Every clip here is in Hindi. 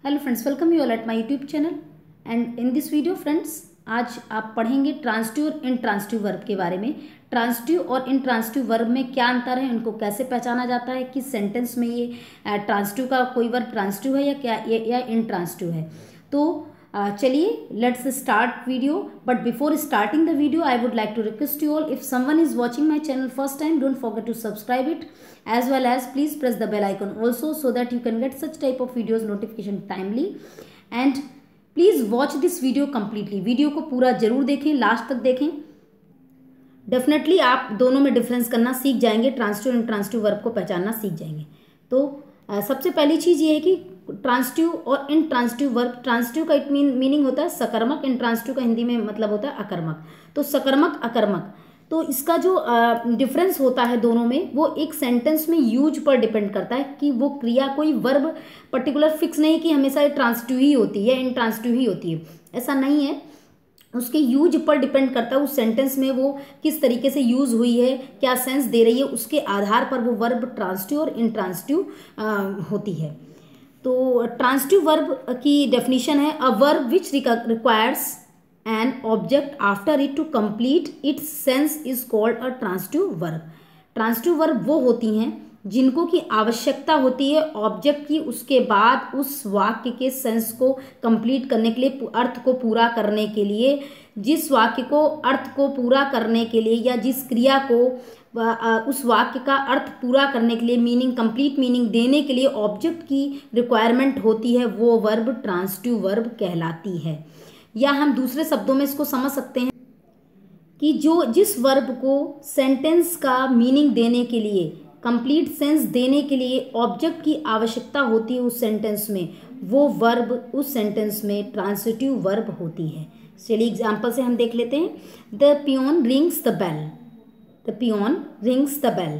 Hello friends, welcome you all at my YouTube channel. And in this video friends, आज आप पढ़ेंगे ट्रांसिटिव और इनट्रांसिटिव वर्ब के बारे में। ट्रांसिटिव और इनट्रांसिटिव वर्ब में क्या अंतर है, इनको कैसे पहचाना जाता है, किस सेंटेंस में ये ट्रांसिटिव का कोई वर्ब ट्रांसिटिव है या इनट्रांसिटिव है। तो चलिए let's start video. But before starting the video I would like to request you all, if someone is watching my channel first time, don't forget to subscribe it as well as please press the bell icon also so that you can get such type of videos notification timely and please watch this video completely। Video को पूरा जरूर देखें, लास्ट तक देखें। डेफिनेटली आप दोनों में डिफरेंस करना सीख जाएंगे, ट्रांसिटिव और इनट्रांसिटिव वर्ब को पहचानना सीख जाएंगे। तो सबसे पहली चीज ये है कि ट्रांसिटिव और इनट्रांसिटिव वर्ब, ट्रांसिटिव का मीनिंग होता है सकर्मक, इनट्रांसिटिव का हिंदी में मतलब होता है अकर्मक। तो सकर्मक अकर्मक, तो इसका जो डिफरेंस होता है दोनों में, वो एक सेंटेंस में यूज पर डिपेंड करता है कि वो क्रिया, कोई वर्ब पर्टिकुलर फिक्स नहीं कि हमेशा ट्रांसिटिव ही होती है, इनट्रांसिटिव ही होती है, ऐसा नहीं है। उसके यूज पर डिपेंड करता है, उस सेंटेंस में वो किस तरीके से यूज हुई है, क्या सेंस दे रही है, उसके आधार पर वो वर्ब ट्रांसिटिव और इनट्रांसिटिव होती है। तो ट्रांसिटिव वर्ब की डेफिनेशन है अ verb which requires an object after it to complete its sense is called a transitive verb। Transitive verb वो होती हैं जिनको की आवश्यकता होती है ऑब्जेक्ट की, उसके बाद उस वाक्य के सेंस को कंप्लीट करने के लिए, अर्थ को पूरा करने के लिए, जिस वाक्य को अर्थ को पूरा करने के लिए या जिस क्रिया को उस वाक्य का अर्थ पूरा करने के लिए, मीनिंग, कंप्लीट मीनिंग देने के लिए ऑब्जेक्ट की रिक्वायरमेंट होती है, वो वर्ब ट्रांसिटिव वर्ब कहलाती है। या हम दूसरे शब्दों में इसको समझ सकते हैं कि जिस वर्ब को सेंटेंस का मीनिंग देने के लिए, कंप्लीट सेंस देने के लिए ऑब्जेक्ट की आवश्यकता होती है उस सेंटेंस में, वो वर्ब उस सेंटेंस में ट्रांसिटिव वर्ब होती है। चलिए एग्जांपल से हम देख लेते हैं। The peon rings the bell. The peon rings the bell.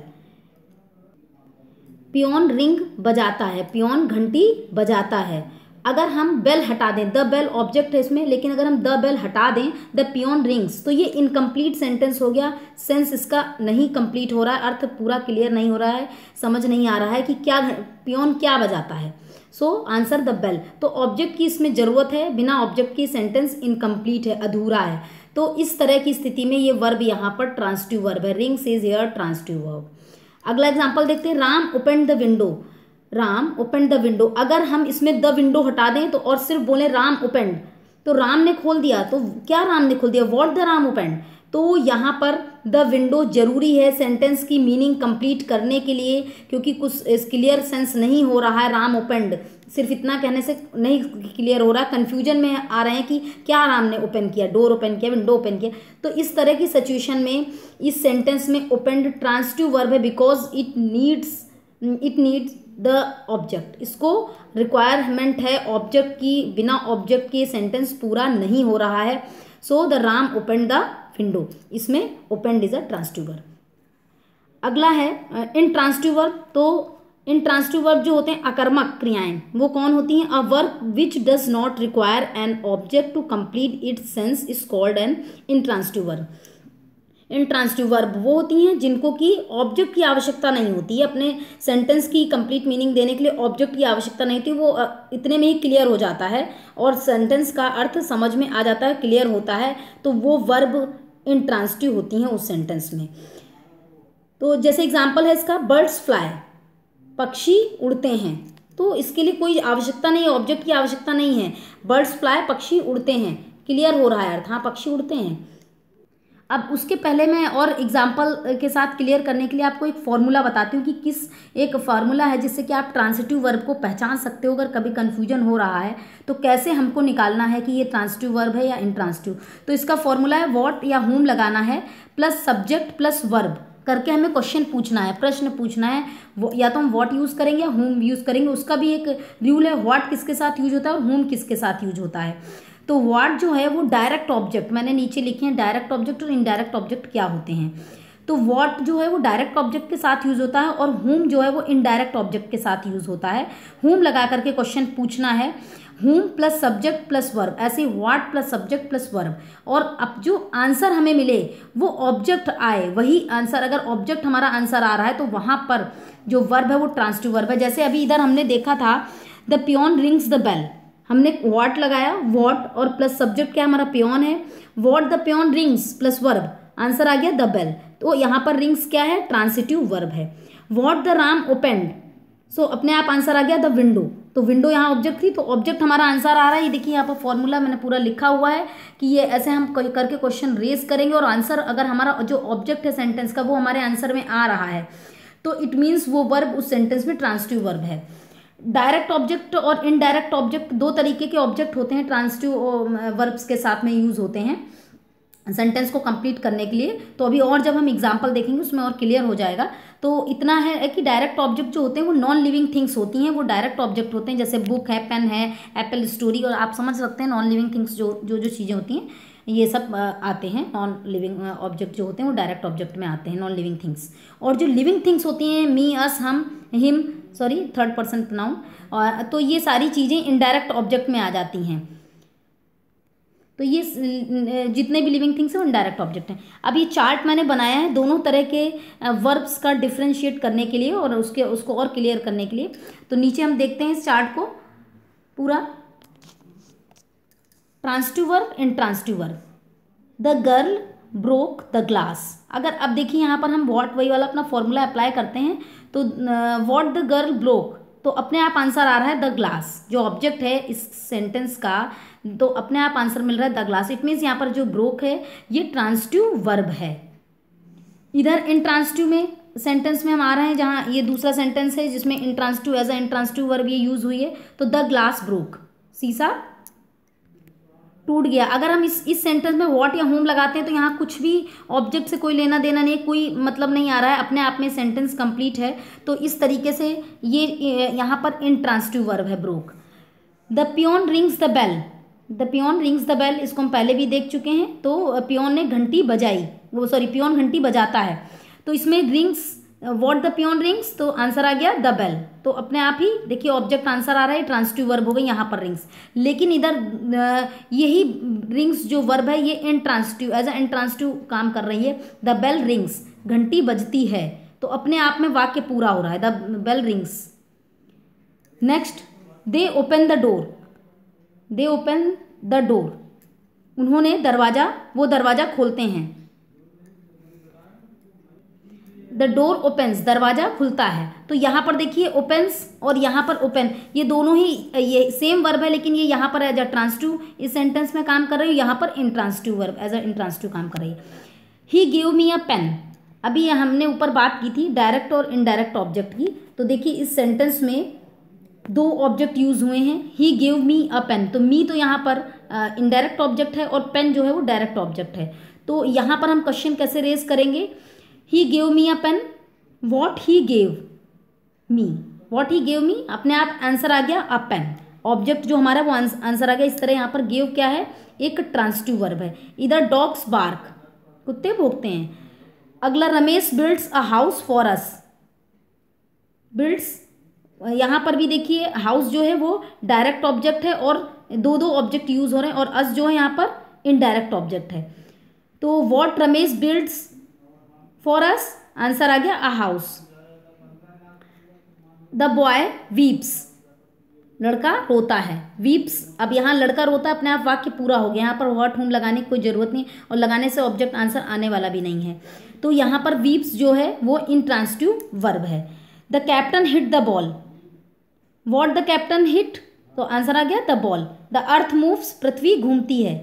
Peon ring बजाता है, पियोन घंटी बजाता है। अगर हम बेल हटा दें, द बेल ऑब्जेक्ट है इसमें, लेकिन अगर हम द बेल हटा दें, द पियोन रिंग्स, तो ये इनकम्प्लीट सेंटेंस हो गया, सेंस इसका नहीं कंप्लीट हो रहा है, अर्थ पूरा क्लियर नहीं हो रहा है, समझ नहीं आ रहा है कि क्या पियोन क्या बजाता है। So answer the bell. तो ऑब्जेक्ट की इसमें जरूरत है, बिना ऑब्जेक्ट की सेंटेंस इनकम्प्लीट है, अधूरा है। तो इस तरह की स्थिति में ये वर्ब यहाँ पर ट्रांसिटिव वर्ब है। Rings is here transitive verb. अगला एग्जाम्पल देखते हैं। Ram open the window. Ram open the window. अगर हम इसमें द विंडो हटा दें तो और सिर्फ बोले राम ओपन, तो राम ने खोल दिया, तो क्या राम ने खोल दिया, व्हाट द राम ओपन। तो यहाँ पर द विंडो जरूरी है सेंटेंस की मीनिंग कंप्लीट करने के लिए, क्योंकि कुछ क्लियर सेंस नहीं हो रहा है राम ओपनड, सिर्फ इतना कहने से नहीं क्लियर हो रहा, कंफ्यूजन में आ रहे हैं कि क्या राम ने ओपन किया, डोर ओपन किया, विंडो ओपन किया। तो इस तरह की सिचुएशन में इस सेंटेंस में ओपनड ट्रांसिटिव वर्ब है, because it needs the object. इसको रिक्वायरमेंट है ऑब्जेक्ट की, बिना ऑब्जेक्ट के सेंटेंस पूरा नहीं हो रहा है। So the Ram open the window, इसमें opened is a transitive verb. अगला है इनट्रांसिटिव वर्ब। तो इनट्रांसिटिव वर्ब जो होते हैं अकर्मक क्रियाएं, वो कौन होती हैं? A verb which does not require an object to complete its sense is called an intransitive verb. Intransitive verb वो होती हैं जिनको की ऑब्जेक्ट की आवश्यकता नहीं होती है, अपने सेंटेंस की कंप्लीट मीनिंग देने के लिए ऑब्जेक्ट की आवश्यकता नहीं होती, वो इतने में ही क्लियर हो जाता है और सेंटेंस का अर्थ समझ में आ जाता है, क्लियर होता है, तो वो वर्ब इनट्रांसिटिव होती हैं उस सेंटेंस में। तो जैसे एग्जाम्पल है इसका, बर्ड्स फ्लाई, पक्षी उड़ते हैं। तो इसके लिए कोई आवश्यकता नहीं है, ऑब्जेक्ट की आवश्यकता नहीं है। बर्ड्स फ्लाई, पक्षी उड़ते हैं, क्लियर हो रहा है अर्थ, हाँ पक्षी उड़ते हैं। अब उसके पहले मैं और एग्जाम्पल के साथ क्लियर करने के लिए आपको एक फॉर्मूला बताती हूँ कि किस एक फार्मूला है जिससे कि आप ट्रांसिटिव वर्ब को पहचान सकते हो। अगर कभी कन्फ्यूजन हो रहा है तो कैसे हमको निकालना है कि ये ट्रांसिटिव वर्ब है या इनट्रांसिटिव। तो इसका फॉर्मूला है व्हाट या whom लगाना है प्लस सब्जेक्ट प्लस वर्ब करके हमें क्वेश्चन पूछना है, प्रश्न पूछना है। या तो हम व्हाट यूज करेंगे या whom यूज करेंगे। उसका भी एक रूल है, व्हाट किसके साथ यूज होता है और whom किसके साथ यूज होता है। तो व्हाट जो है वो डायरेक्ट ऑब्जेक्ट, मैंने नीचे लिखे हैं डायरेक्ट ऑब्जेक्ट और इनडायरेक्ट ऑब्जेक्ट क्या होते हैं। तो व्हाट जो है वो डायरेक्ट ऑब्जेक्ट के साथ यूज होता है और whom जो है वो इनडायरेक्ट ऑब्जेक्ट के साथ यूज होता है। whom लगा करके क्वेश्चन पूछना है, whom plus subject plus verb, ऐसे what plus subject plus verb, और अब जो आंसर हमें मिले वो ऑब्जेक्ट आए, वही आंसर। अगर ऑब्जेक्ट हमारा आंसर आ रहा है तो वहां पर जो वर्ब है वो ट्रांसिटिव वर्ब है। जैसे अभी इधर हमने देखा था the peon rings the bell, हमने वॉट लगाया, वॉट और प्लस सब्जेक्ट क्या हमारा पियोन है, what the peon rings plus verb, answer आ गया द बेल। तो यहाँ पर रिंग्स क्या है, ट्रांसिटिव वर्ब है। What the Ram opened, so अपने आप आंसर आ गया द विंडो, तो विंडो यहाँ ऑब्जेक्ट थी, तो ऑब्जेक्ट हमारा आंसर आ रहा है। ये देखिए यहाँ पर फॉर्मूला मैंने पूरा लिखा हुआ है कि ये ऐसे हम करके क्वेश्चन रेज करेंगे और आंसर अगर हमारा जो ऑब्जेक्ट है सेंटेंस का वो हमारे आंसर में आ रहा है तो इट मीन्स वो वर्ब उस सेंटेंस में ट्रांसिटिव वर्ब है। डायरेक्ट ऑब्जेक्ट और इनडायरेक्ट ऑब्जेक्ट, दो तरीके के ऑब्जेक्ट होते हैं, ट्रांसिटिव वर्ब्स के साथ में यूज होते हैं सेंटेंस को कंप्लीट करने के लिए। तो अभी और जब हम एग्जांपल देखेंगे उसमें और क्लियर हो जाएगा। तो इतना है कि डायरेक्ट ऑब्जेक्ट जो होते हैं वो नॉन लिविंग थिंग्स होती हैं, वो डायरेक्ट ऑब्जेक्ट होते हैं, जैसे बुक है, पेन है, एप्पल स्टोरी, और आप समझ सकते हैं नॉन लिविंग थिंग्स जो चीज़ें होती हैं ये सब आते हैं, नॉन लिविंग ऑब्जेक्ट जो होते हैं वो डायरेक्ट ऑब्जेक्ट में आते हैं, नॉन लिविंग थिंग्स। और जो लिविंग थिंग्स होती हैं, मी, अस, हम, him, sorry third person pronoun, और तो ये सारी चीज़ें इनडायरेक्ट ऑब्जेक्ट में आ जाती हैं। तो ये जितने भी लिविंग थिंग्स हैं वो इनडायरेक्ट ऑब्जेक्ट हैं। अब ये चार्ट मैंने बनाया है दोनों तरह के वर्ब्स का डिफ्रेंशिएट करने के लिए और उसको और क्लियर करने के लिए। तो नीचे हम देखते हैं इस चार्ट को पूरा। Transitive verb, intransitive verb. The girl broke the glass, अगर अब देखिए यहाँ पर हम वॉट वही वाला अपना फॉर्मूला अप्लाई करते हैं तो वॉट द गर्ल ब्रोक, तो अपने आप आंसर आ रहा है द ग्लास, जो ऑब्जेक्ट है इस सेंटेंस का, तो अपने आप आंसर मिल रहा है द ग्लास। इट मीन्स यहाँ पर जो ब्रोक है ये ट्रांसिटिव वर्ब है। इधर इंट्रांसिटिव में सेंटेंस में हम आ रहे हैं जहाँ ये दूसरा सेंटेंस है जिसमें intransitive as a intransitive verb ये यूज हुई है, तो द ग्लास ब्रोक, शीशा टूट गया। अगर हम इस सेंटेंस में व्हाट या होम लगाते हैं तो यहाँ कुछ भी ऑब्जेक्ट से कोई लेना देना नहीं, कोई मतलब नहीं आ रहा है, अपने आप में सेंटेंस कंप्लीट है। तो इस तरीके से ये यहाँ पर इंट्रांसिटिव वर्ब है broke. The peon rings the bell, the peon rings the bell, इसको हम पहले भी देख चुके हैं। तो पियोन ने घंटी बजाई, वो सॉरी पियोन घंटी बजाता है, तो इसमें rings, what the peon rings, तो आंसर आ गया द बेल। तो अपने आप ही देखिए ऑब्जेक्ट आंसर आ रहा है, ट्रांसिटिव वर्ब हो गई यहाँ पर रिंग्स। लेकिन इधर यही रिंग्स जो वर्ब है ये इंट्रांसिटिव एज अ इंट्रांसिटिव काम कर रही है। द बेल रिंग्स, घंटी बजती है, तो अपने आप में वाक्य पूरा हो रहा है, the bell rings. Next, they open the door, they open the door, उन्होंने दरवाजा, वो दरवाजा खोलते हैं। द डोर ओपन्स, दरवाजा खुलता है। तो यहाँ पर देखिए ओपन्स और यहाँ पर ओपन, ये दोनों ही ये सेम वर्ब है, लेकिन ये यहाँ पर एज अ ट्रांसिटिव इस सेंटेंस में काम कर रही है, यहाँ पर intransitive verb as a intransitive काम कर रही है। ही गिव मी अ पेन, अभी हमने ऊपर बात की थी डायरेक्ट और इनडायरेक्ट ऑब्जेक्ट की, तो देखिए इस सेंटेंस में दो ऑब्जेक्ट यूज हुए हैं। ही गिव मी अ पेन, तो मी तो यहाँ पर इनडायरेक्ट ऑब्जेक्ट है और पेन जो है वो डायरेक्ट ऑब्जेक्ट है। तो यहाँ पर हम क्वेश्चन कैसे रेज करेंगे, he gave me a pen, what he gave me, what he gave me, अपने आप आंसर आ गया अ पेन, ऑब्जेक्ट जो हमारा वो आंसर आ गया। इस तरह यहाँ पर गेव क्या है, एक ट्रांसिटिव वर्ब है। इधर डॉग्स बार्क, कुत्ते भौंकते हैं। अगला, Ramesh builds a house for us, builds, यहाँ पर भी देखिए हाउस जो है वो डायरेक्ट ऑब्जेक्ट है और दो ऑब्जेक्ट यूज हो रहे हैं, और अस जो है यहाँ पर इनडायरेक्ट ऑब्जेक्ट है। तो what Ramesh builds for us, answer आ गया a house. The boy weeps, लड़का रोता है। वीप्स, अब यहाँ लड़का रोता है, अपने आप वाक्य पूरा हो गया। यहाँ पर व्हाट होम लगाने की कोई जरूरत नहीं, और लगाने से ऑब्जेक्ट आंसर आने वाला भी नहीं है। तो यहाँ पर वीप्स जो है वो इंट्रांसिटिव वर्ब है। The captain hit the ball, what the captain hit, तो आंसर आ गया the ball. The earth moves, पृथ्वी घूमती है।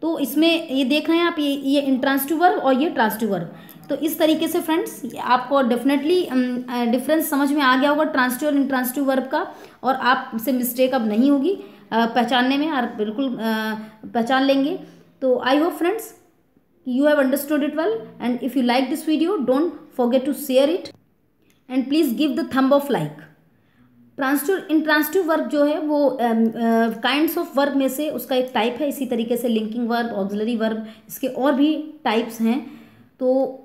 तो इसमें ये देख रहे हैं आप, ये इंट्रांसिटिव वर्ब और ये ट्रांसिटिव वर्ब। तो इस तरीके से फ्रेंड्स आपको डेफिनेटली डिफरेंस समझ में आ गया होगा ट्रांसिटिव और इंट्रांसिटिव वर्ब का, और आपसे मिस्टेक अब नहीं होगी पहचानने में, और बिल्कुल पहचान लेंगे। तो I hope friends you have understood it well, and if you like this video don't forget to share it and please give the thumb of like. Intransitive verb जो है वो काइंड्स ऑफ वर्ब में से उसका एक टाइप है। इसी तरीके से लिंकिंग वर्ब, ऑक्सिलरी वर्ब, इसके और भी टाइप्स हैं। तो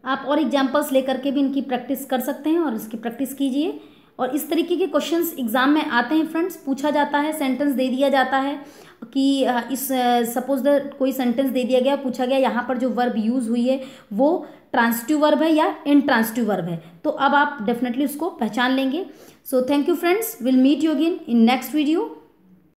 आप और एग्जाम्पल्स लेकर के भी इनकी प्रैक्टिस कर सकते हैं और इसकी प्रैक्टिस कीजिए। और इस तरीके के क्वेश्चंस एग्जाम में आते हैं फ्रेंड्स, पूछा जाता है, सेंटेंस दे दिया जाता है कि इस सपोज कोई सेंटेंस दे दिया गया, पूछा गया यहाँ पर जो वर्ब यूज़ हुई है वो ट्रांसिटिव वर्ब है या इनट्रांसिटिव वर्ब है। तो अब आप डेफिनेटली उसको पहचान लेंगे। So thank you friends, will meet you again in next video.